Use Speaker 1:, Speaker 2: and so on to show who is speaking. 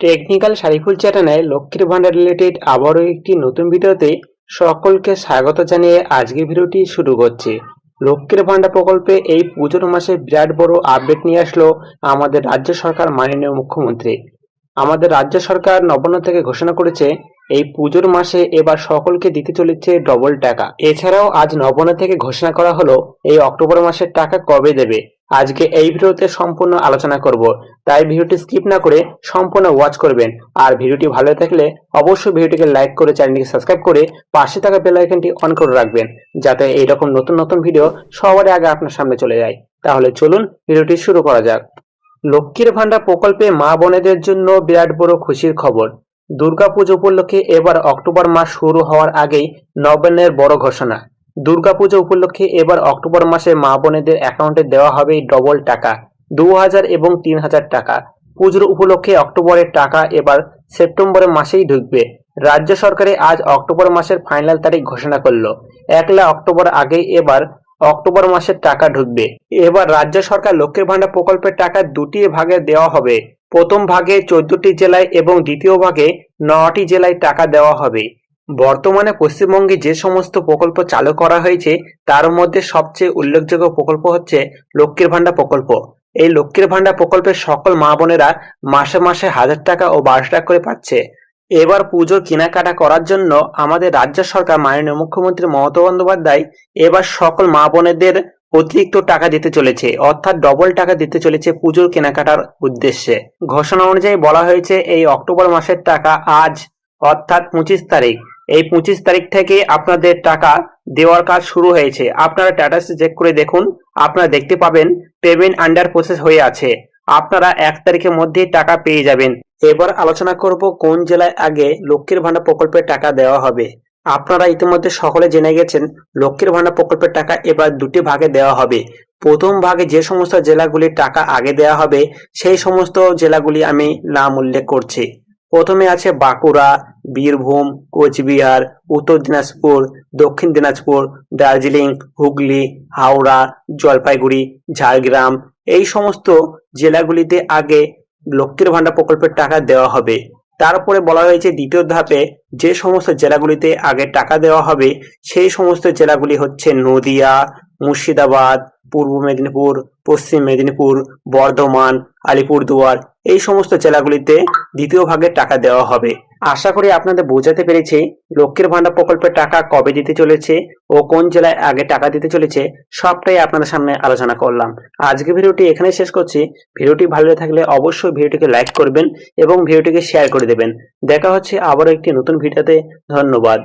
Speaker 1: Technical Shariful চ্যানেলে লক্ষ্মীর ভান্ডার related আবারও একটি নতুন ভিডিওতে সকলকে স্বাগত জানিয়ে আজকের ভিডিওটি শুরু করছি। লক্ষ্মীর ভান্ডার প্রকল্পে এই পুজোর মাসে বিরাট বড় আপডেট নিয়ে আসলো আমাদের রাজ্য সরকার, মাননীয় মুখ্যমন্ত্রী। আমাদের রাজ্য সরকার নবান্ন থেকে ঘোষণা করেছে এই পুজোর মাসে এবার সকলকে দিতে চলেছে ডবল টাকা। এছাড়াও আজ নবান্ন থেকে ঘোষণা করা হলো এই অক্টোবর মাসের টাকা কবে দেবে। আজকে এই ভিডিওতে সম্পূর্ণ আলোচনা করব, তাই ভিডিওটি স্কিপ না করে সম্পূর্ণ ওয়াচ করবেন। আর ভিডিওটি ভালো থাকলে অবশ্যই ভিডিওটিকে লাইক করে চ্যানেলটিকে সাবস্ক্রাইব করে পাশে থাকা বেল আইকনটি অন করে রাখবেন, যাতে এইরকম নতুন নতুন ভিডিও সবার আগে আপনার সামনে চলে যায়। তাহলে চলুন ভিডিওটি শুরু করা যাক। লক্ষ্মীর ভান্ডার প্রকল্পে মা বোনেদের জন্য বিরাট বড় খুশির খবর। দুর্গাপুজো উপলক্ষে এবার অক্টোবর মাস শুরু হওয়ার আগেই নবান্নের বড় ঘোষণা। দুর্গাপুজো উপলক্ষে এবার অক্টোবর মাসে মা বোনেদের অ্যাকাউন্টে দেওয়া হবে ডবল টাকা, 2000 এবং 3000 টাকা। পুজোর উপলক্ষে অক্টোবরের টাকা এবার সেপ্টেম্বরের মাসেই ঢুকবে। রাজ্য সরকারে আজ অক্টোবর মাসের ফাইনাল তারিখ ঘোষণা করলো। 1 অক্টোবর আগেই এবার অক্টোবর মাসের টাকা ঢুকবে। এবার রাজ্য সরকার লক্ষ্মীর ভান্ডার প্রকল্পের টাকা দুটি ভাগে দেওয়া হবে। প্রথম ভাগে 14টি জেলায় এবং দ্বিতীয় ভাগে 9টি জেলায় টাকা দেওয়া হবে। বর্তমানে পশ্চিমবঙ্গে যে সমস্ত প্রকল্প চালু করা হয়েছে তার মধ্যে সবচেয়ে উল্লেখযোগ্য প্রকল্প হচ্ছে লক্ষ্মীর ভান্ডার প্রকল্প। এই লক্ষ্মীর ভান্ডার প্রকল্পের সকল মা বোনেরা মাসে মাসে 1000 টাকা ও 1200 টাকা করে পাচ্ছে। এবার পুজোর কেনাকাটা করার জন্য আমাদের রাজ্য সরকার, মাননীয় মুখ্যমন্ত্রী মমতা বন্দ্যোপাধ্যায় এবার সকল মা বোনেদের অতিরিক্ত টাকা দিতে চলেছে, অর্থাৎ ডবল টাকা দিতে চলেছে পুজোর কেনাকাটার উদ্দেশ্যে। ঘোষণা অনুযায়ী বলা হয়েছে এই অক্টোবর মাসের টাকা আজ অর্থাৎ 25 তারিখ, এই 25 তারিখ থেকে আপনাদের টাকা দেওয়ার কাজ শুরু হয়েছে। আপনারা স্ট্যাটাসে চেক করে দেখুন, আপনারা দেখতে পাবেন পেমেন্ট আন্ডার প্রসেস হয়ে আছে। আপনারা 1 তারিখের মধ্যেই টাকা পেয়ে যাবেন। এবার আলোচনা করব কোন জেলায় আগে লক্ষ্মীর ভান্ডার প্রকল্পের টাকা দেওয়া হবে। আপনারা ইতিমধ্যে সকলে জেনে গেছেন লক্ষ্মীর ভান্ডার প্রকল্পের টাকা এবার দুটি ভাগে দেওয়া হবে। প্রথম ভাগে যে সমস্ত জেলাগুলির টাকা আগে দেওয়া হবে সেই সমস্ত জেলাগুলি আমি নাম উল্লেখ করছি। প্রথমে আছে বাঁকুড়া, বীরভূম, কোচবিহার, উত্তর দিনাজপুর, দক্ষিণ দিনাজপুর, দার্জিলিং, হুগলি, হাওড়া, জলপাইগুড়ি, ঝাড়গ্রাম। এই সমস্ত জেলাগুলিতে আগে লক্ষ্মীর ভান্ডার প্রকল্পের টাকা দেওয়া হবে। তারপরে বলা হয়েছে দ্বিতীয় ধাপে যে সমস্ত জেলাগুলিতে আগে টাকা দেওয়া হবে সেই সমস্ত জেলাগুলি হচ্ছে নদিয়া, মুর্শিদাবাদ, পূর্ব মেদিনীপুর, পশ্চিম মেদিনীপুর, বর্ধমান, আলিপুরদুয়ার। এই সমস্ত জেলাগুলিতে দ্বিতীয় ভাগে টাকা দেওয়া হবে। আশা করি আপনাদের বোঝাতে পেরেছি লক্ষ্মীর ভান্ডার প্রকল্পের টাকা কবে দিতে চলেছে ও কোন জেলায় আগে টাকা দিতে চলেছে, সবটাই আপনাদের সামনে আলোচনা করলাম। আজকে ভিডিওটি এখানে শেষ করছি। ভিডিওটি ভালো থাকলে অবশ্যই ভিডিওটিকে লাইক করবেন এবং ভিডিওটিকে শেয়ার করে দেবেন। দেখা হচ্ছে আবারও একটি নতুন ভিডিওতে। ধন্যবাদ।